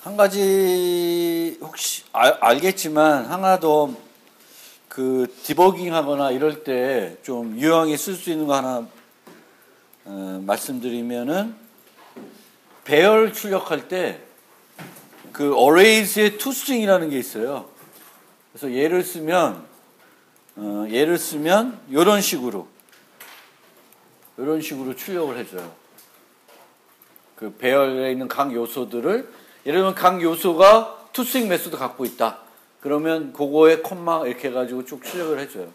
한 가지 혹시 알겠지만 하나도 그 디버깅 하거나 이럴 때 좀 유용하게 쓸 수 있는 거 하나 말씀드리면은 배열 출력할 때 그 arrays의 toString이라는 게 있어요. 그래서 예를 쓰면 이런 식으로 출력을 해줘요. 그 배열에 있는 각 요소들을 예를 들면 각 요소가 toString 메소드 갖고 있다. 그러면 그거에 콤마 이렇게 해가지고 쭉 출력을 해줘요.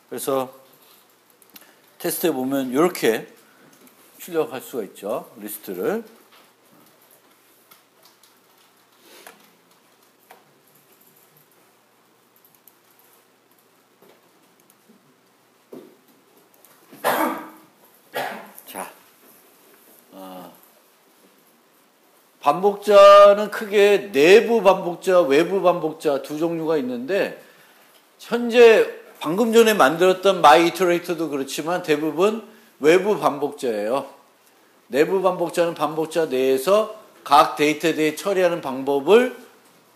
그래서 테스트해 보면 이렇게 출력할 수가 있죠. 리스트를. 자, 반복자는 크게 내부 반복자, 외부 반복자 두 종류가 있는데 현재 방금 전에 만들었던 myIterator도 그렇지만 대부분 외부 반복자예요. 내부 반복자는 반복자 내에서 각 데이터에 대해 처리하는 방법을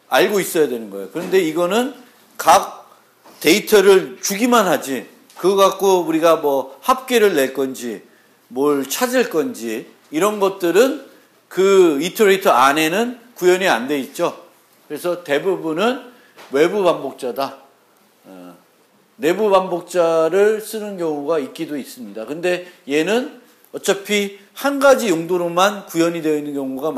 알고 있어야 되는 거예요. 그런데 이거는 각 데이터를 주기만 하지 그거 갖고 우리가 뭐 합계를 낼 건지 뭘 찾을 건지 이런 것들은 그 이터레이터 안에는 구현이 안 돼 있죠. 그래서 대부분은 외부 반복자다. 내부 반복자를 쓰는 경우가 있기도 있습니다. 근데 얘는 어차피 한 가지 용도로만 구현이 되어 있는 경우가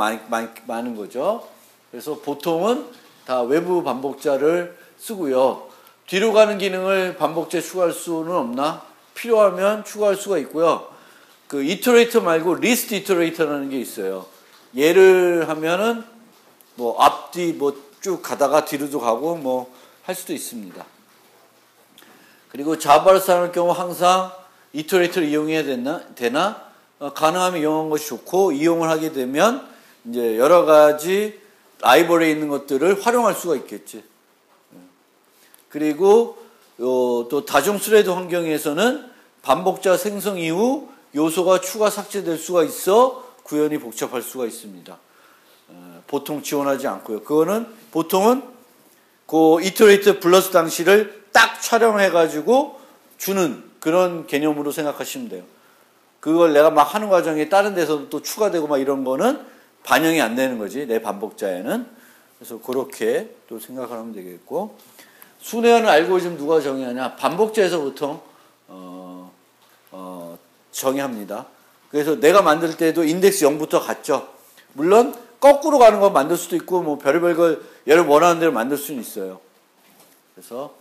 많은 거죠. 그래서 보통은 다 외부 반복자를 쓰고요. 뒤로 가는 기능을 반복자에 추가할 수는 없나? 필요하면 추가할 수가 있고요. 그 이터레이터 말고 리스트 이터레이터라는 게 있어요. 예를 하면은 뭐 앞뒤 뭐 쭉 가다가 뒤로도 가고 뭐 할 수도 있습니다. 그리고 자바를 사용할 경우 항상 이터레이터를 이용해야 되나? 가능하면 이용한 것이 좋고 이용을 하게 되면 이제 여러 가지 라이브러리에 있는 것들을 활용할 수가 있겠지. 그리고 또 다중 스레드 환경에서는 반복자 생성 이후 요소가 추가 삭제될 수가 있어 구현이 복잡할 수가 있습니다. 보통 지원하지 않고요. 그거는 보통은 그 이터레이터 플러스 당시를 딱 촬영해가지고 주는 그런 개념으로 생각하시면 돼요. 그걸 내가 막 하는 과정에 다른 데서 또 추가되고 막 이런 거는 반영이 안 되는 거지, 내 반복자에는. 그래서 그렇게 또 생각을 하면 되겠고. 순회하는 알고리즘 누가 정의하냐? 반복자에서 보통 정의합니다. 그래서 내가 만들 때도 인덱스 0부터 갔죠. 물론 거꾸로 가는 거 만들 수도 있고 뭐 별의별 걸 얘를 원하는 대로 만들 수는 있어요. 그래서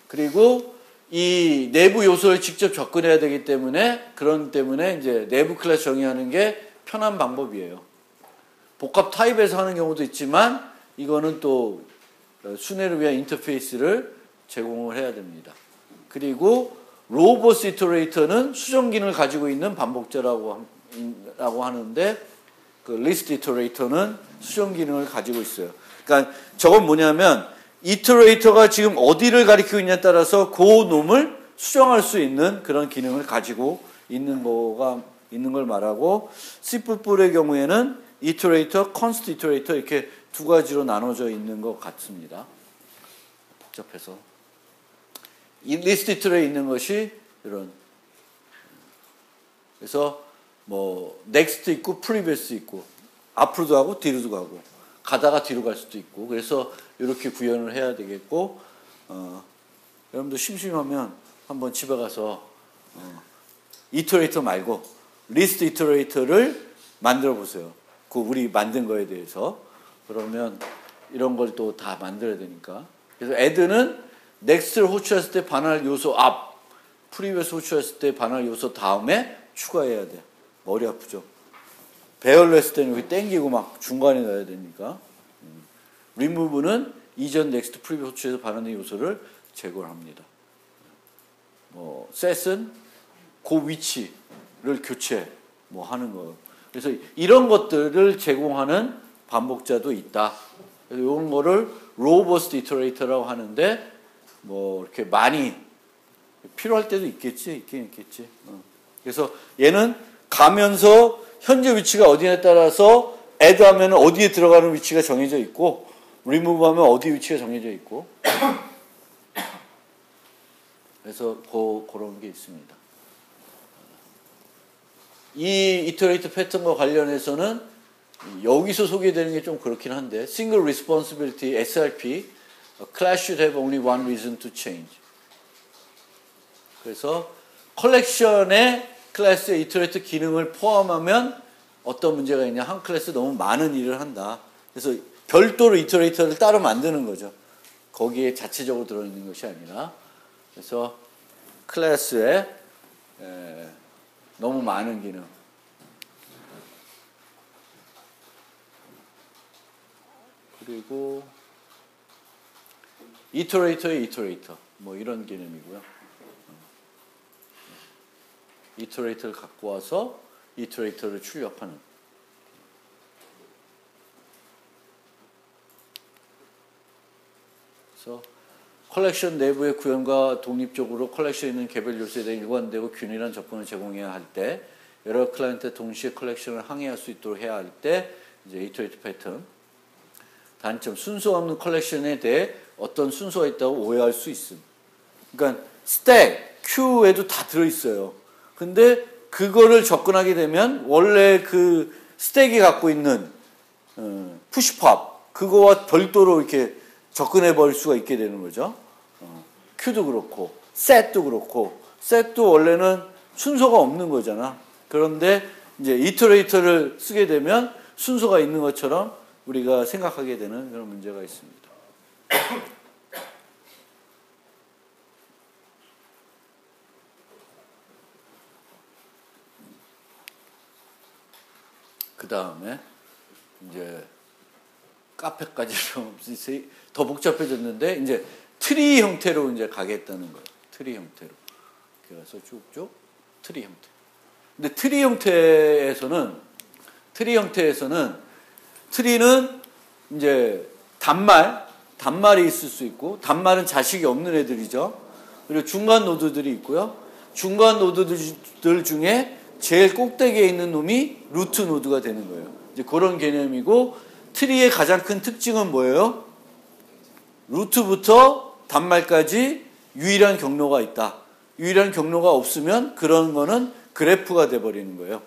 그리고 이 내부 요소를 직접 접근해야 되기 때문에 그런 때문에 이제 내부 클래스 정의하는 게 편한 방법이에요. 복합 타입에서 하는 경우도 있지만 이거는 또 순회를 위한 인터페이스를 제공을 해야 됩니다. 그리고 로버스 이터레이터는 수정 기능을 가지고 있는 반복자라고 하는데 그 리스트 이터레이터는 수정 기능을 가지고 있어요. 그러니까 저건 뭐냐면 이터레이터가 지금 어디를 가리키고 있냐에 따라서 그 놈을 수정할 수 있는 그런 기능을 가지고 있는 걸 말하고 C++의 경우에는 이터레이터, 컨스트 이터레이터 이렇게 두 가지로 나눠져 있는 것 같습니다. 복잡해서. 이 리스트 이터레이터에 있는 것이 이런. 그래서 뭐 넥스트 있고 프리비어스 있고 앞으로도 가고 뒤로도 가고 가다가 뒤로 갈 수도 있고 그래서 이렇게 구현을 해야 되겠고 여러분도 심심하면 한번 집에 가서 이터레이터 말고 리스트 이터레이터를 만들어 보세요. 그 우리 만든 거에 대해서. 그러면 이런 걸 또 다 만들어야 되니까. 그래서 애드는 넥스트를 호출했을 때 반할 요소 앞, 프리비어스 호출했을 때 반할 요소 다음에 추가해야 돼. 머리 아프죠. 배열로 했을 때는 여기 땡기고 막 중간에 넣어야 되니까. 리무브는 이전 넥스트 프리비어스 호출해서 반하는 요소를 제거를 합니다. 뭐 셋은 그 위치를 교체 뭐 하는 거. 그래서 이런 것들을 제공하는 반복자도 있다. 그래서 이런 거를 로버스트 이터레이터라고 하는데 뭐 이렇게 많이 필요할 때도 있겠지. 그래서 얘는 가면서 현재 위치가 어디냐에 따라서 add 하면 어디에 들어가는 위치가 정해져 있고 remove 하면 어디 위치가 정해져 있고 그래서 그런 게 있습니다. 이 iterate 패턴과 관련해서는 여기서 소개되는 게 좀 그렇긴 한데 single responsibility SRP a class should have only one reason to change. 그래서 컬렉션에 클래스의 이터레이터 기능을 포함하면 어떤 문제가 있냐. 한 클래스 너무 많은 일을 한다. 그래서 별도로 이터레이터를 따로 만드는 거죠. 거기에 자체적으로 들어있는 것이 아니라. 그래서 클래스에 너무 많은 기능. 그리고 이터레이터의 이터레이터. 뭐 이런 개념이고요. 이터레이터를 갖고 와서 이터레이터를 출력하는. 그래서 컬렉션 내부의 구현과 독립적으로 컬렉션에 있는 개별 요소에 대한 일관되고 균일한 접근을 제공해야 할 때, 여러 클라이언트에 동시에 컬렉션을 항해할 수 있도록 해야 할 때, 이제 이터레이터 패턴. 단점, 순서 없는 컬렉션에 대해 어떤 순서가 있다고 오해할 수 있음. 그러니까 스택, 큐에도 다 들어있어요. 근데 그거를 접근하게 되면 원래 그 스택이 갖고 있는 푸시팝 그거와 별도로 이렇게 접근해 버릴 수가 있게 되는 거죠. 큐도 그렇고 셋도 그렇고 셋도 원래는 순서가 없는 거잖아. 그런데 이제 이터레이터를 쓰게 되면 순서가 있는 것처럼 우리가 생각하게 되는 그런 문제가 있습니다. 그 다음에 이제 카페까지 좀 더 복잡해졌는데 이제 트리 형태로 이제 가겠다는 거예요. 트리 형태로. 그래서 쭉쭉 트리 형태. 근데 트리 형태에서는 트리는 이제 단말이 있을 수 있고 단말은 자식이 없는 애들이죠. 그리고 중간 노드들이 있고요. 중간 노드들 중에 제일 꼭대기에 있는 놈이 루트 노드가 되는 거예요. 이제 그런 개념이고 트리의 가장 큰 특징은 뭐예요? 루트부터 단말까지 유일한 경로가 있다. 유일한 경로가 없으면 그런 거는 그래프가 돼버리는 거예요.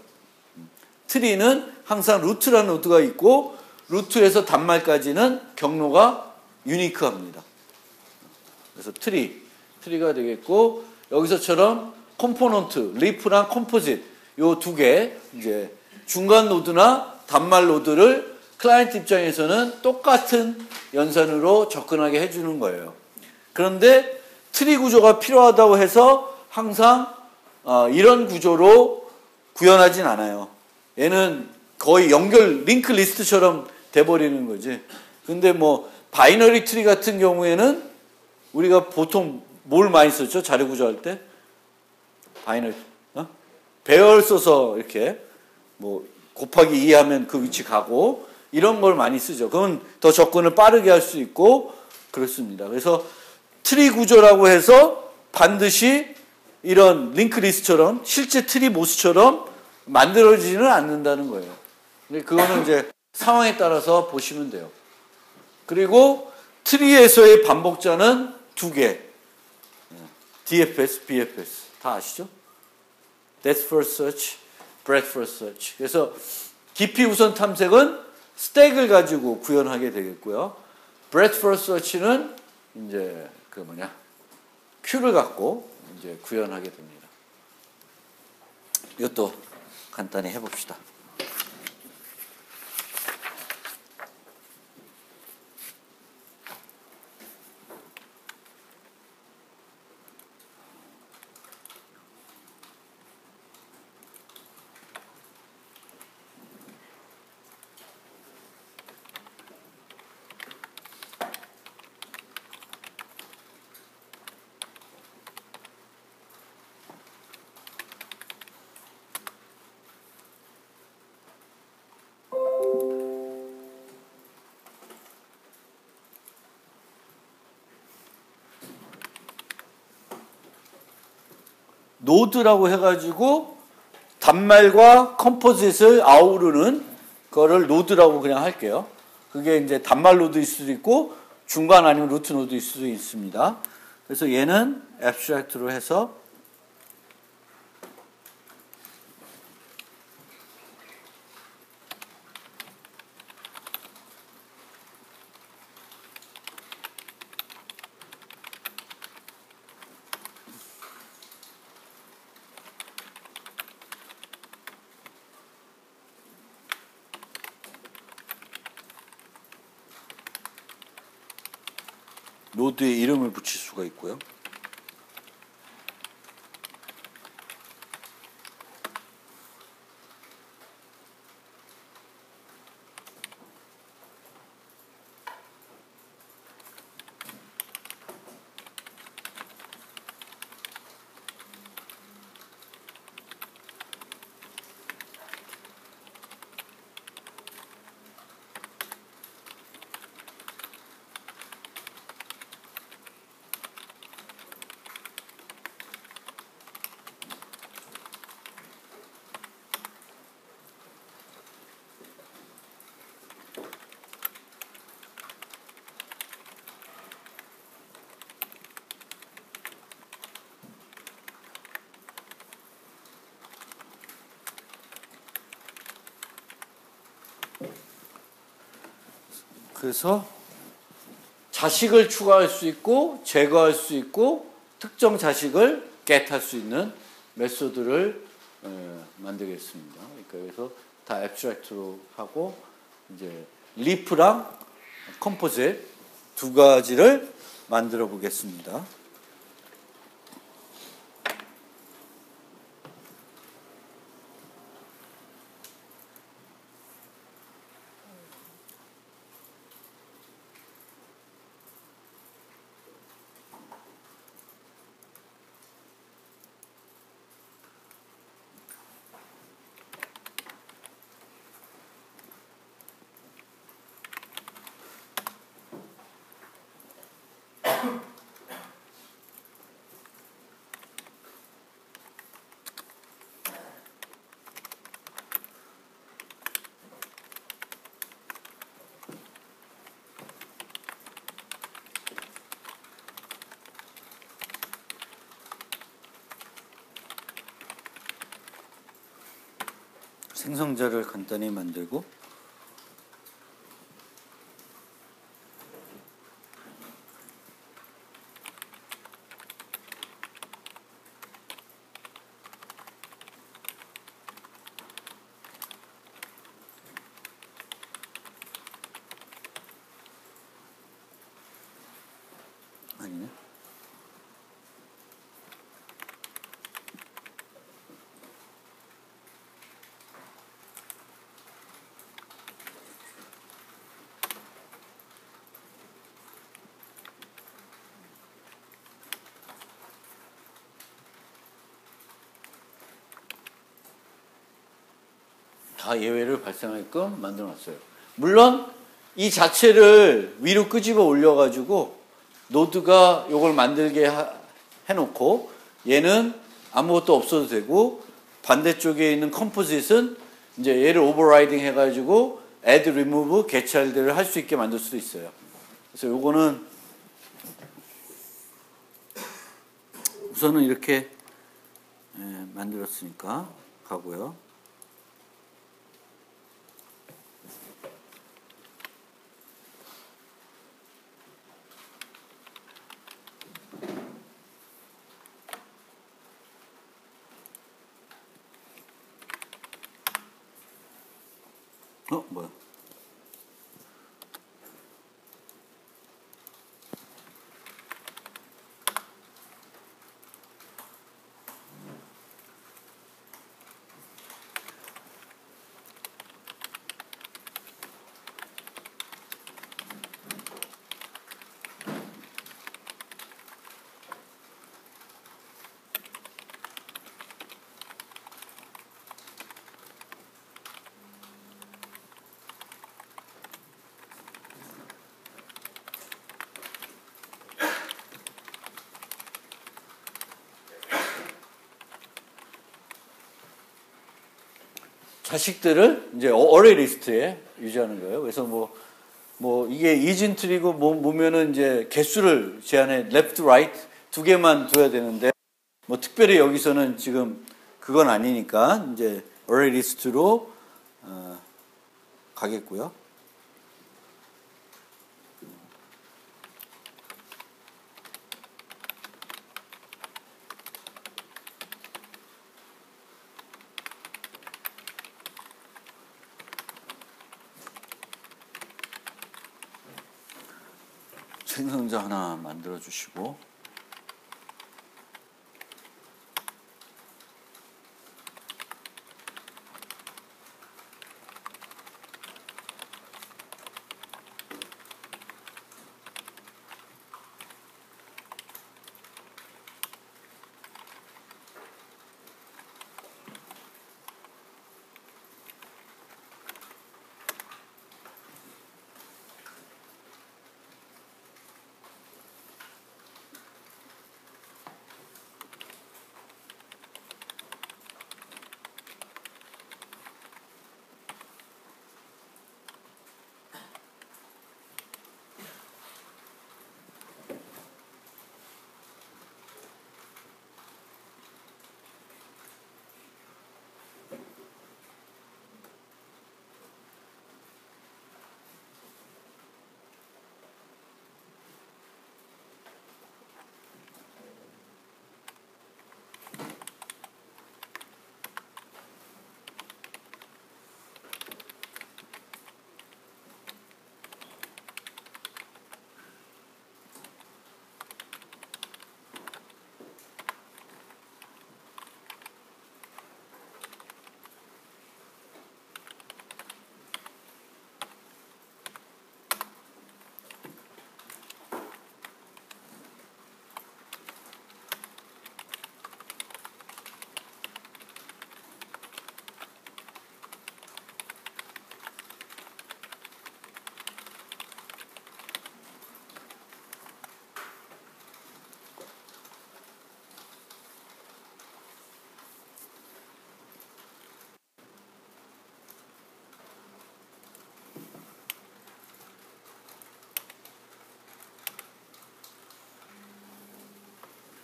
트리는 항상 루트라는 노드가 있고 루트에서 단말까지는 경로가 유니크합니다. 그래서 트리가 되겠고 여기서처럼 컴포넌트, 리프랑 컴포짓 요 두 개 이제 중간 노드나 단말 노드를 클라이언트 입장에서는 똑같은 연산으로 접근하게 해주는 거예요. 그런데 트리 구조가 필요하다고 해서 항상 이런 구조로 구현하진 않아요. 얘는 거의 연결 링크 리스트처럼 돼버리는 거지. 근데 뭐 바이너리 트리 같은 경우에는 우리가 보통 뭘 많이 썼죠? 자료 구조할 때? 바이너리 배열 써서 이렇게 뭐 곱하기 2 하면 그 위치 가고 이런 걸 많이 쓰죠. 그건 더 접근을 빠르게 할 수 있고 그렇습니다. 그래서 트리 구조라고 해서 반드시 이런 링크 리스트처럼 실제 트리 모습처럼 만들어지지는 않는다는 거예요. 근데 그거는 이제 상황에 따라서 보시면 돼요. 그리고 트리에서의 반복자는 두 개. DFS, BFS. 다 아시죠? Depth first search, breadth first search. 그래서 깊이 우선 탐색은 스택을 가지고 구현하게 되겠고요. breadth first search는 이제 큐를 갖고 이제 구현하게 됩니다. 이것도 간단히 해봅시다. 노드라고 해가지고 단말과 컴포짓을 아우르는 거를 노드라고 그냥 할게요. 그게 이제 단말 노드일 수도 있고 중간 아니면 루트 노드일 수도 있습니다. 그래서 얘는 abstract로 해서 노드에 이름을 붙일 수가 있고요. 그래서 자식을 추가할 수 있고 제거할 수 있고 특정 자식을 get할 수 있는 메소드를 만들겠습니다. 그래서 다 abstract로 하고 이제 leaf랑 composite 두 가지를 만들어 보겠습니다. 생성자를 간단히 만들고 아니네. 다 예외를 발생하게끔 만들어놨어요. 물론 이 자체를 위로 끄집어 올려가지고 노드가 이걸 만들게 해놓고 얘는 아무것도 없어도 되고 반대쪽에 있는 컴포짓은 이제 얘를 오버라이딩 해가지고 add, remove, get child를 할 수 있게 만들 수도 있어요. 그래서 요거는 우선은 이렇게 만들었으니까 가고요. 뭐야? 자식들을 이제 어레이 리스트에 유지하는 거예요. 그래서 뭐 이게 이진 트리고 뭐면은 이제 개수를 제한해 left, right 두 개만 둬야 되는데 뭐 특별히 여기서는 지금 그건 아니니까 이제 어레이 리스트로 가겠고요. 생성자 하나 만들어 주시고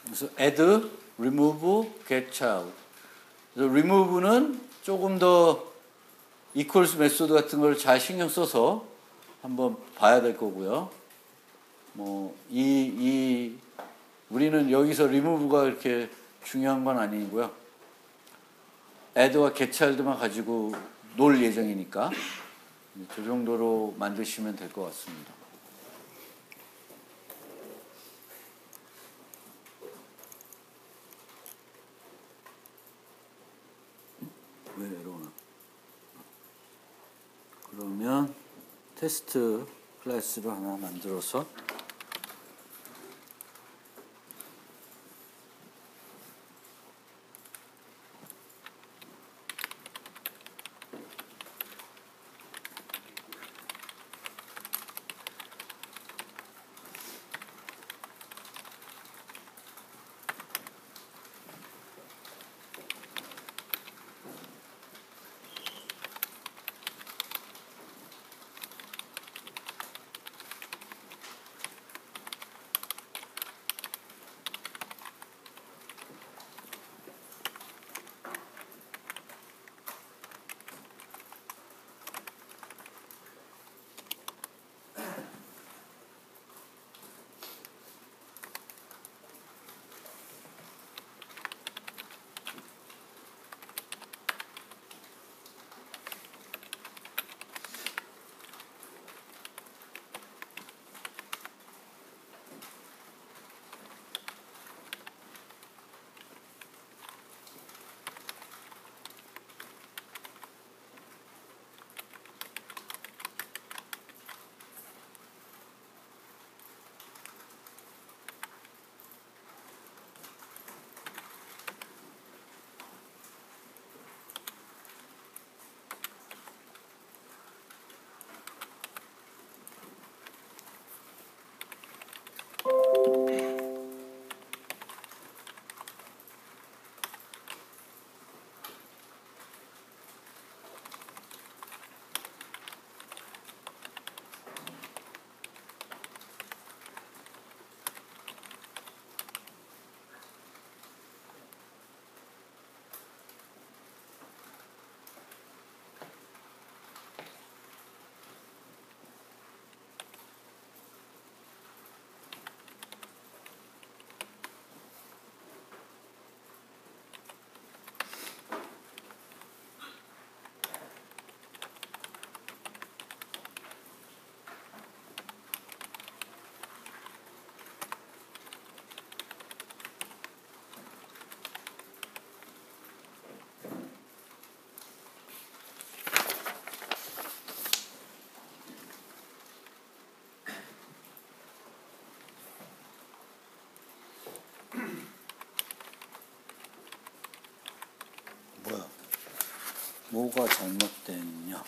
그래서 add, remove, get child. 그래서 remove는 조금 더 equals 메소드 같은 걸 잘 신경 써서 한번 봐야 될 거고요. 뭐 우리는 여기서 remove가 이렇게 중요한 건 아니고요. add와 get child만 가지고 놀 예정이니까 그 정도로 만드시면 될 것 같습니다. 왜 에러나? 그러면 테스트 클래스로 하나 만들어서 뭐가 잘못됐냐?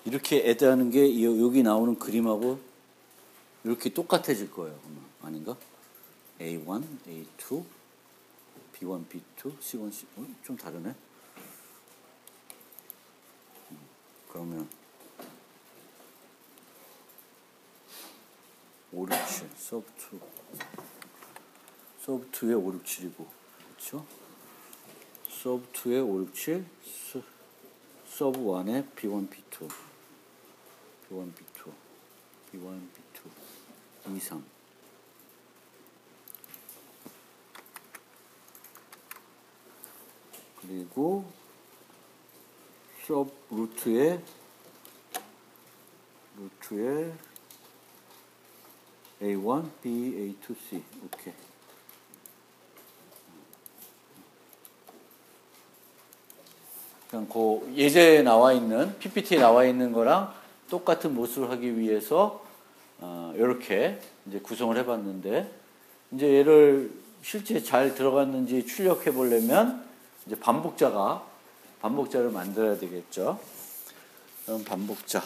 이렇게 애드하는 게 여기 나오는 그림하고 이렇게 똑같아질 거예요. 아닌가? A1, A2, B1, B2, C1, C... 좀 다르네. 그러면 5, 6, 7, 서브2. 서브2에 5, 6, 7이고, 그렇죠? 서브2에 5, 6, 7, 서브1에 B1, B2. B1, B2, B1, B2, 2, 3. 그리고 서브 루트에 A1, B, A2, C. 오케이. 그냥 그 예제에 나와 있는 PPT에 나와 있는 거랑 똑같은 모습을 하기 위해서 이렇게 이제 구성을 해봤는데, 이제 얘를 실제 잘 들어갔는지 출력해 보려면 이제 반복자를 만들어야 되겠죠. 그럼 반복자.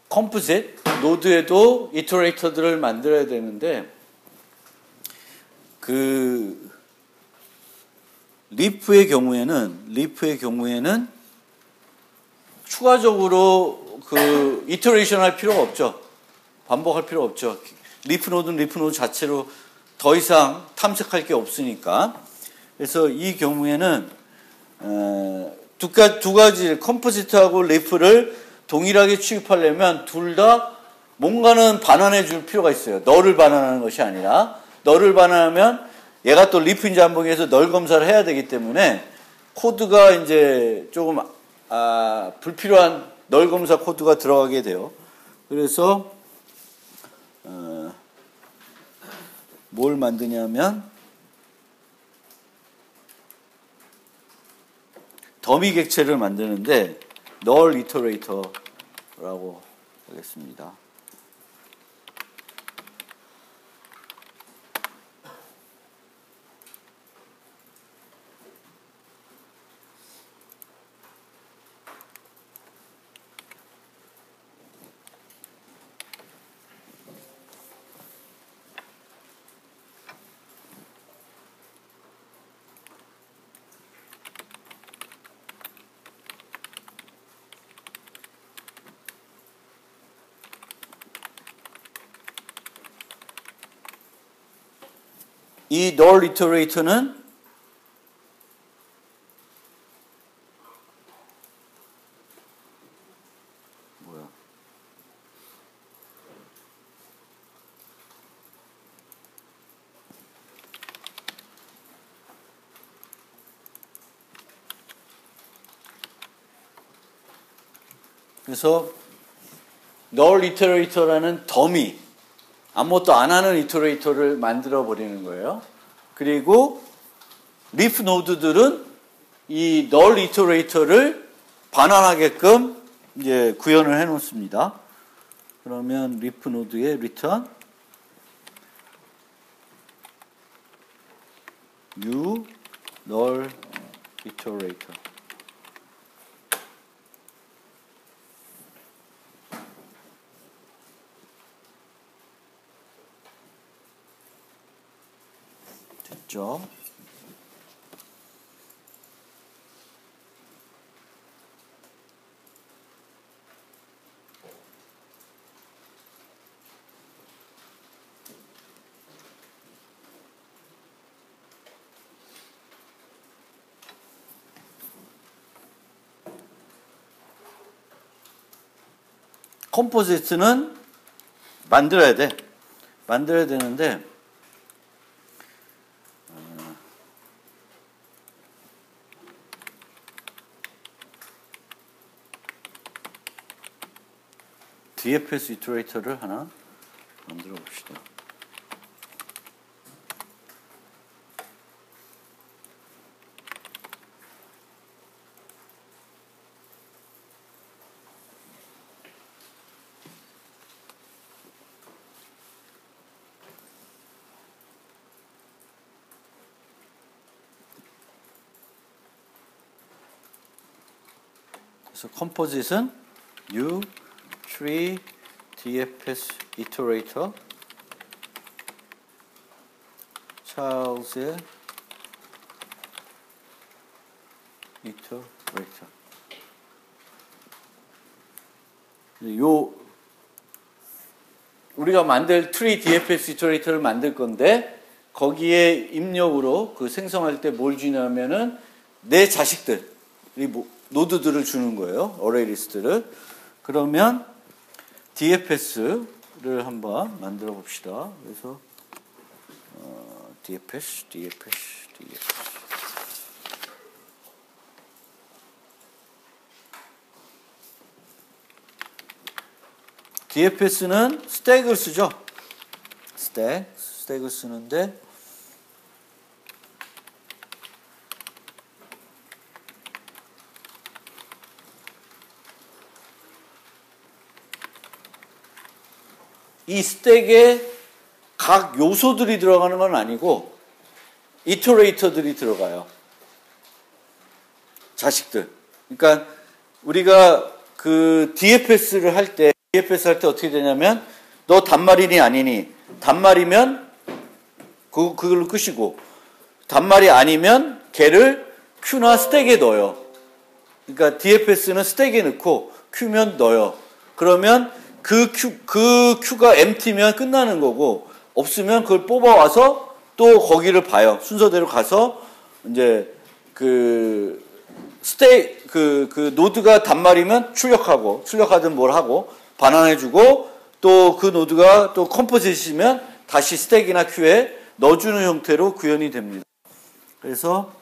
컴포짓 노드에도 이터레이터들을 만들어야 되는데, 그 리프의 경우에는 추가적으로 그 이터레이션 할 필요가 없죠. 반복할 필요 없죠. 리프 노드 자체로 더 이상 탐색할 게 없으니까. 그래서 이 경우에는 두 가지 컴포지트하고 리프를 동일하게 취급하려면 둘 다 뭔가는 반환해 줄 필요가 있어요. 널을 반환하는 것이 아니라, 널을 반환하면 얘가 또 리프인지 안 보기 위해서 널 검사를 해야 되기 때문에 코드가 이제 조금 불필요한 널 검사 코드가 들어가게 돼요. 그래서 뭘 만드냐면 더미 객체를 만드는데 널 이터레이터라고 하겠습니다. 이 null iterator는 뭐야? 그래서 null iterator라는 더미, 아무것도 안 하는 이터레이터를 만들어 버리는 거예요. 그리고 리프 노드들은 이 null iterator를 반환하게끔 이제 구현을 해 놓습니다. 그러면 리프 노드의 return new null iterator. 됐죠? 컴포지트는 만들어야 돼. 만들어야 되는데 DFS 이터레이터를 하나 만들어 봅시다. 그래서 컴포짓은 new tree DFS iterator 찰스의 iterator. 요 우리가 만들 트리 DFS iterator를 만들 건데 거기에 입력으로 그 생성할 때 뭘 주냐면은 내 자식들 노드들을 주는 거예요. 어레이 리스트를. 그러면 DFS를 한번 만들어 봅시다. 그래서 DFS. DFS는 스택을 쓰죠. 스택을 쓰는데 이 스택에 각 요소들이 들어가는 건 아니고 이터레이터들이 들어가요. 자식들. 그러니까 우리가 그 DFS를 할 때 어떻게 되냐면 너 단말이니 아니니 단말이면 그걸로 끝이고 단말이 아니면 걔를 Q나 스택에 넣어요. 그러니까 DFS는 스택에 넣고 Q면 넣어요. 그러면 그 Q가 empty면 끝나는 거고 없으면 그걸 뽑아와서 또 거기를 봐요. 순서대로 가서 이제 그 노드가 단말이면 출력하든 뭘 하고 반환해주고 또 그 노드가 또 컴포짓이면 다시 스택이나 큐에 넣어주는 형태로 구현이 됩니다. 그래서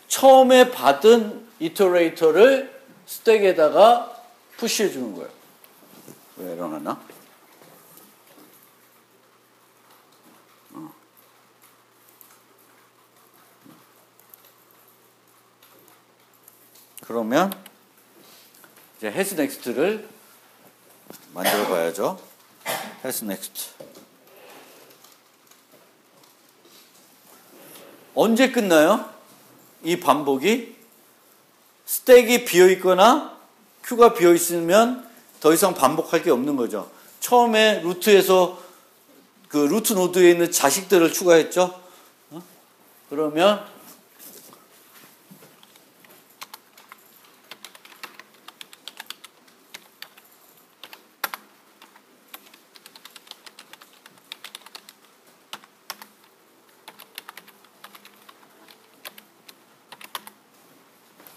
처음에 받은 이터레이터를 스택에다가 푸시해 주는 거예요. 왜 일어나나? 그러면 이제 has next를 만들어 봐야죠. has next. 언제 끝나요? 이 반복이 스택이 비어 있거나 큐가 비어 있으면 더 이상 반복할 게 없는 거죠. 처음에 루트에서 그 루트 노드에 있는 자식들을 추가했죠. 그러면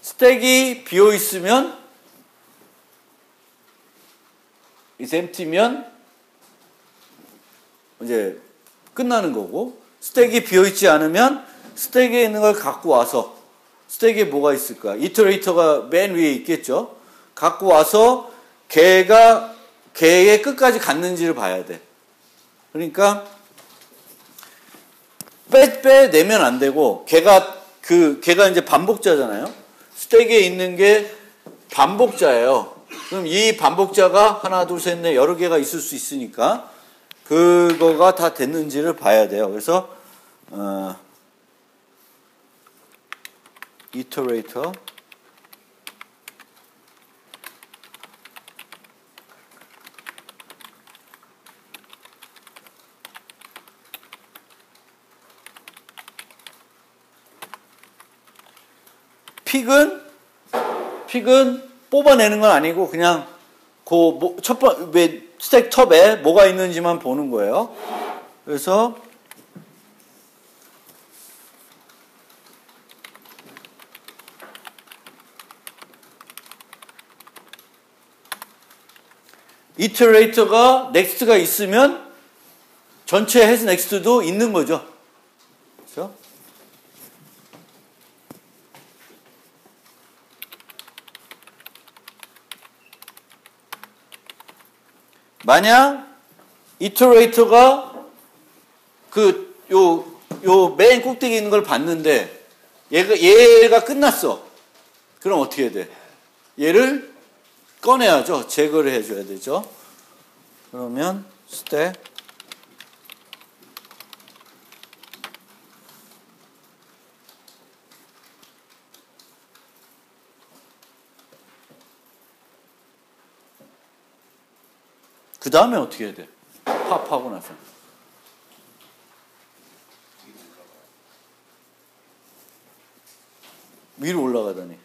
스택이 비어 있으면 is empty면 이제 끝나는 거고, 스택이 비어 있지 않으면 스택에 있는 걸 갖고 와서, 스택에 뭐가 있을까? 이터레이터가 맨 위에 있겠죠. 갖고 와서 걔의 끝까지 갔는지를 봐야 돼. 그러니까 빼내면 안 되고, 걔가 이제 반복자잖아요. 스택에 있는 게 반복자예요. 그럼 이 반복자가 하나, 둘, 셋, 넷 여러 개가 있을 수 있으니까 그거가 다 됐는지를 봐야 돼요. 그래서 iterator 픽은 뽑아내는 건 아니고 그냥 왜 스택 톱에 뭐가 있는지만 보는 거예요. 그래서 이터레이터가 넥스트가 있으면 전체 has next도 있는 거죠. 그렇죠? 만약 이터레이터가 요 맨 꼭대기에 있는 걸 봤는데 얘가 끝났어. 그럼 어떻게 해야 돼? 얘를 꺼내야죠. 제거를 해줘야 되죠. 그러면 스택 그 다음에 어떻게 해야 돼? 팝하고 나서. 위로 올라가다니.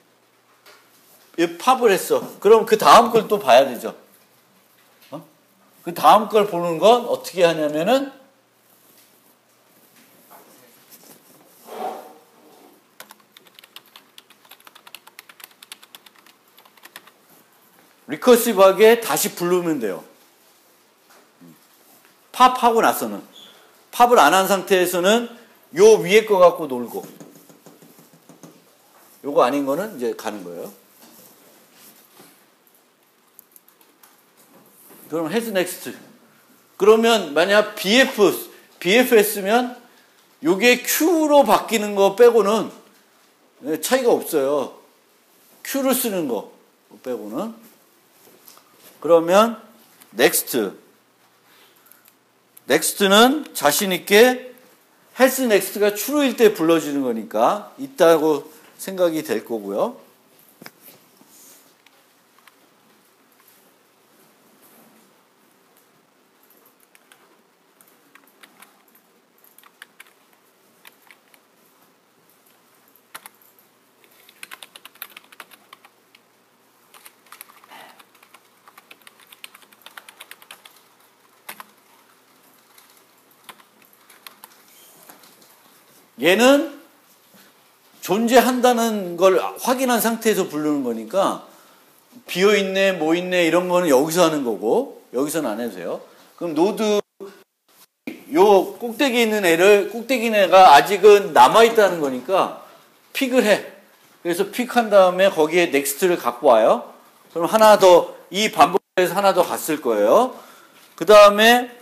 얘 팝을 했어. 그럼 그 다음 걸 또 봐야 되죠. 그 다음 걸 보는 건 어떻게 하냐면은 리커시브하게 다시 부르면 돼요. 팝하고 나서는. 팝을 안 한 상태에서는 요 위에 거 갖고 놀고 요거 아닌 거는 이제 가는 거예요. 그럼 has next. 그러면 만약 BFS면 요게 Q로 바뀌는 거 빼고는 차이가 없어요. Q를 쓰는 거 빼고는. 그러면 넥스트는 자신 있게 has next가 true일 때 불러지는 거니까 있다고 생각이 될 거고요. 얘는 존재한다는 걸 확인한 상태에서 부르는 거니까 비어있네, 뭐 있네 이런 거는 여기서 하는 거고 여기서는 안 해도 돼요. 그럼 노드 요 꼭대기에 있는 꼭대기 애가 아직은 남아있다는 거니까 픽을 해. 그래서 픽한 다음에 거기에 넥스트를 갖고 와요. 그럼 하나 더 이 반복 그래서 하나 더 갔을 거예요. 그 다음에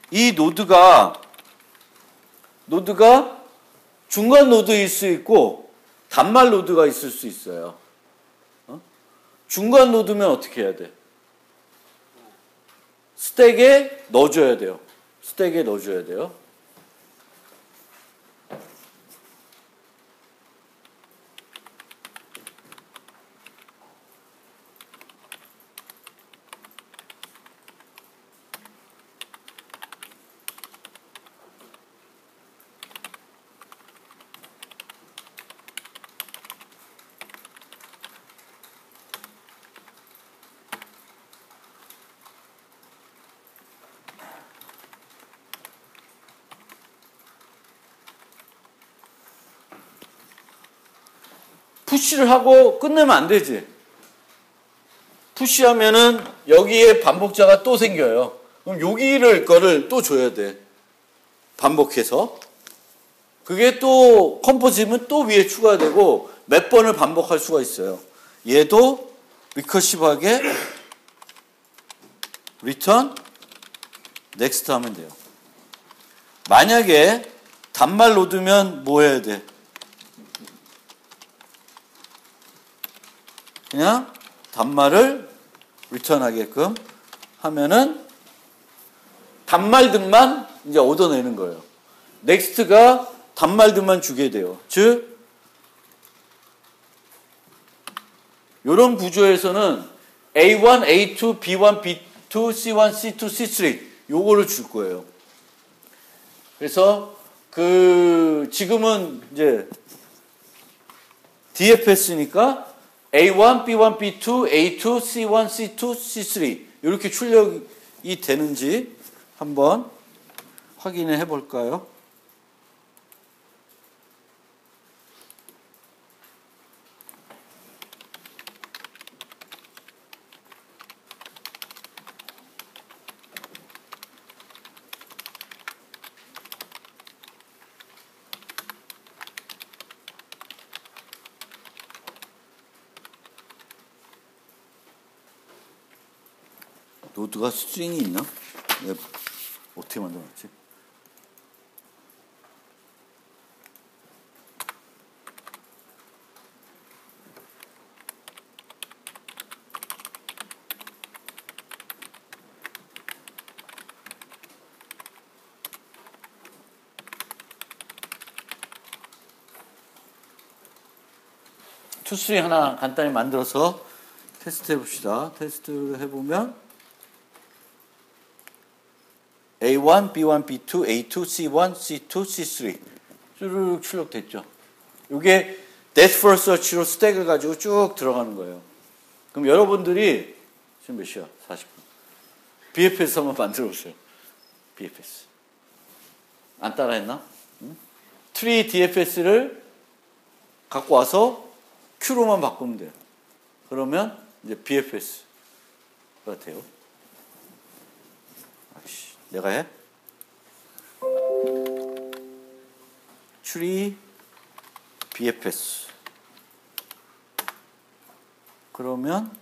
이 노드가 중간 노드일 수 있고 단말 노드가 있을 수 있어요. 중간 노드면 어떻게 해야 돼? 스택에 넣어줘야 돼요. 스택에 넣어줘야 돼요. 푸시를 하고 끝내면 안 되지. 푸시하면은 여기에 반복자가 또 생겨요. 그럼 거를 또 줘야 돼. 반복해서. 그게 또 컴포지면 또 위에 추가되고 몇 번을 반복할 수가 있어요. 얘도 리커시브하게 return next 하면 돼요. 만약에 단말 노드면 뭐 해야 돼? 그냥 단말을 리턴하게끔 하면은 단말들만 이제 얻어내는 거예요. 넥스트가 단말들만 주게 돼요. 즉 이런 구조에서는 A1, A2, B1, B2, C1, C2, C3 요거를 줄 거예요. 그래서 지금은 이제 DFS니까 A1, B1, B2, A2, C1, C2, C3 이렇게 출력이 되는지 한번 확인을 해볼까요? 노드가 스트링이 있나? 내가 어떻게 만들었지? 투스트링 하나 간단히 만들어서 테스트 해봅시다. 테스트를 해보면 A1, B1, B2, A2, C1, C2, C3 쭉 출력됐죠. 이게 Death for Search로 스택을 가지고 쭉 들어가는 거예요. 그럼 여러분들이 지금 몇 시야? 40분. BFS 한번 만들어 보세요. BFS. 안 따라했나? 응? 트리 DFS를 갖고 와서 Q로만 바꾸면 돼요. 그러면 이제 BFS가 돼요. 내가 해? 트리 BFS. 그러면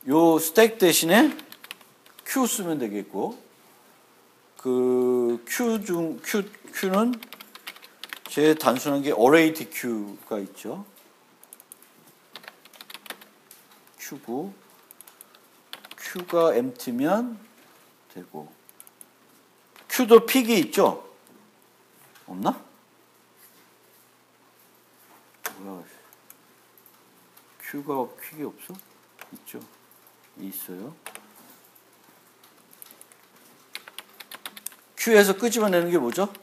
요 스택 대신에 Q 쓰면 되겠고, Q는 제일 단순한 게 array DQ가 있죠. Q고, Q가 empty면 되고, Q도 픽이 있죠? 없나? 뭐야? Q가 픽이 없어? 있죠? 있어요. Q에서 끄집어내는 게 뭐죠?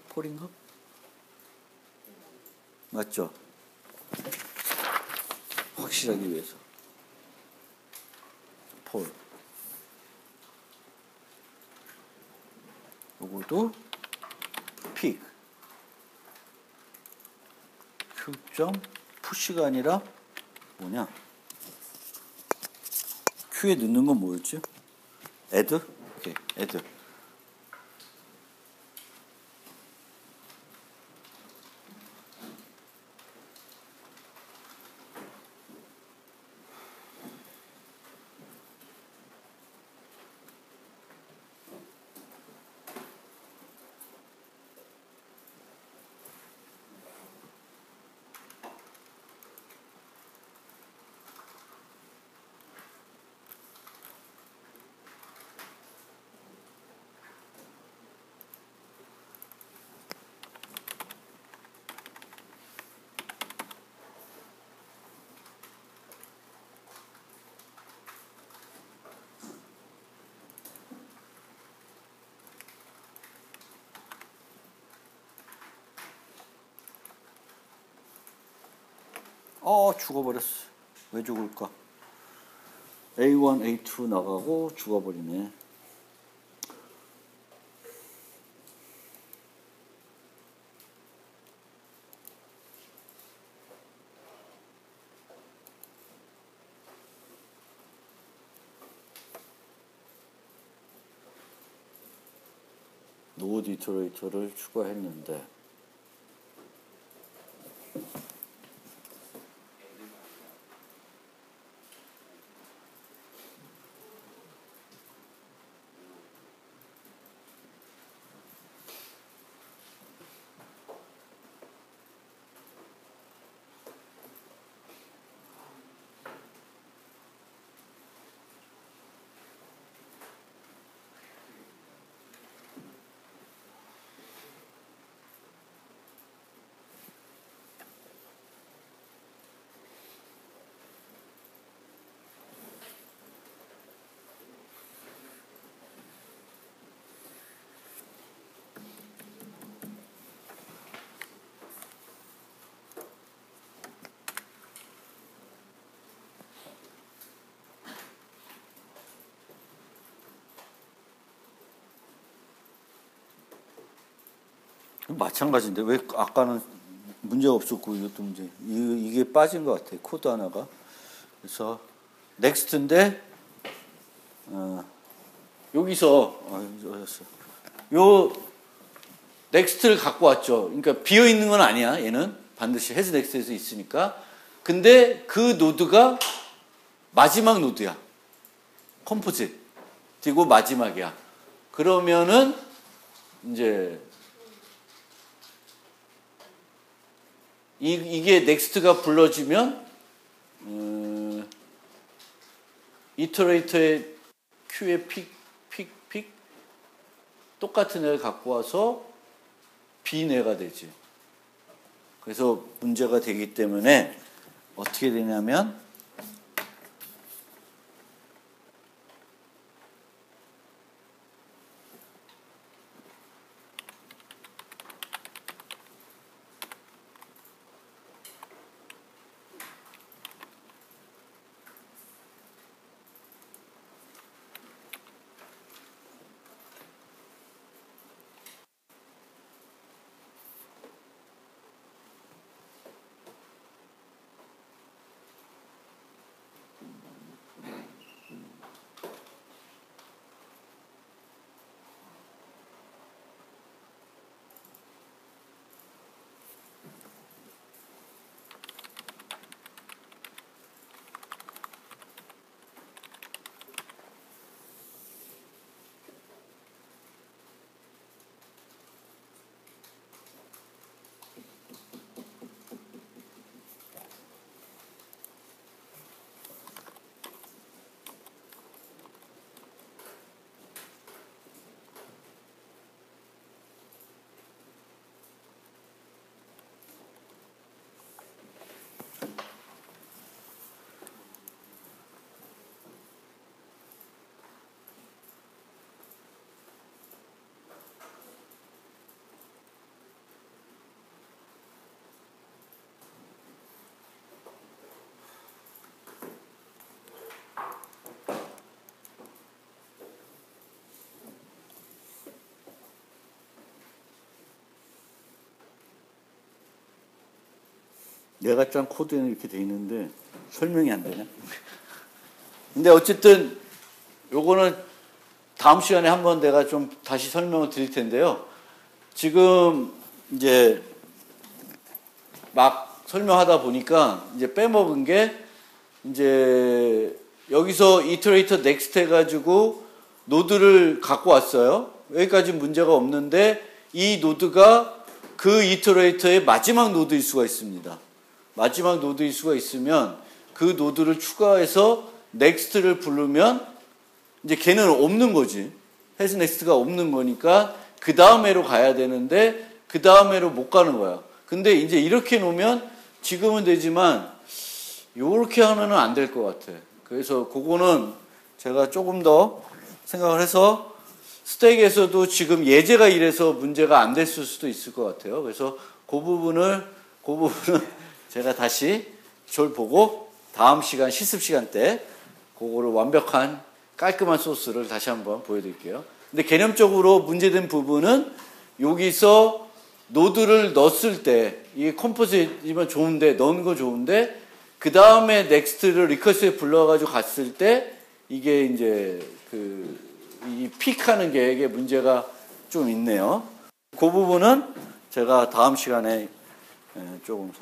폴인가? 맞죠? 확실하기 위해서. 폴. 요거도 픽. Q.push가 아니라 뭐냐? Q에 넣는 건 뭐였지? add? 오케이, add. 죽어버렸어. 왜 죽을까? A1, A2 나가고 죽어버리네. 노드 이터레이터를 추가했는데 마찬가지인데 왜 아까는 문제가 없었고 이것도 문제. 이게 빠진 것 같아. 코드 하나가. 그래서 넥스트인데 여기서 요 넥스트를 갖고 왔죠. 그러니까 비어 있는 건 아니야. 얘는 반드시 헤즈 넥스트에서 있으니까. 근데 그 노드가 마지막 노드야. 컴포짓. 그리고 마지막이야. 그러면은 이제 이게 넥스트가 불러지면 이터레이터의 Q의 픽 똑같은 애를 갖고 와서 B내가 되지. 그래서 문제가 되기 때문에 어떻게 되냐면 내가 짠 코드에는 이렇게 돼 있는데 설명이 안 되냐? 근데 어쨌든 요거는 다음 시간에 한번 내가 좀 다시 설명을 드릴 텐데요. 지금 이제 막 설명하다 보니까 이제 빼먹은 게 이제 여기서 이터레이터 넥스트 해가지고 노드를 갖고 왔어요. 여기까지 문제가 없는데 이 노드가 그 이터레이터의 마지막 노드일 수가 있습니다. 마지막 노드일 수가 있으면 그 노드를 추가해서 넥스트를 부르면 이제 걔는 없는 거지. 헤즈 넥스트가 없는 거니까 그 다음 해로 가야 되는데 그 다음 해로 못 가는 거야. 근데 이제 이렇게 놓으면 지금은 되지만 이렇게 하면은 안 될 것 같아. 그래서 그거는 제가 조금 더 생각을 해서 스택에서도 지금 예제가 이래서 문제가 안 됐을 수도 있을 것 같아요. 그래서 그 부분은 제가 다시 저를 보고 다음 시간 실습 시간 때 그거를 완벽한 깔끔한 소스를 다시 한번 보여드릴게요. 근데 개념적으로 문제된 부분은 여기서 노드를 넣었을 때 이게 컴포즈이면 좋은데 넣은 거 좋은데 그 다음에 넥스트를 리커스에 불러가지고 갔을 때 이게 이제 이 픽하는 게 이게 문제가 좀 있네요. 그 부분은 제가 다음 시간에 조금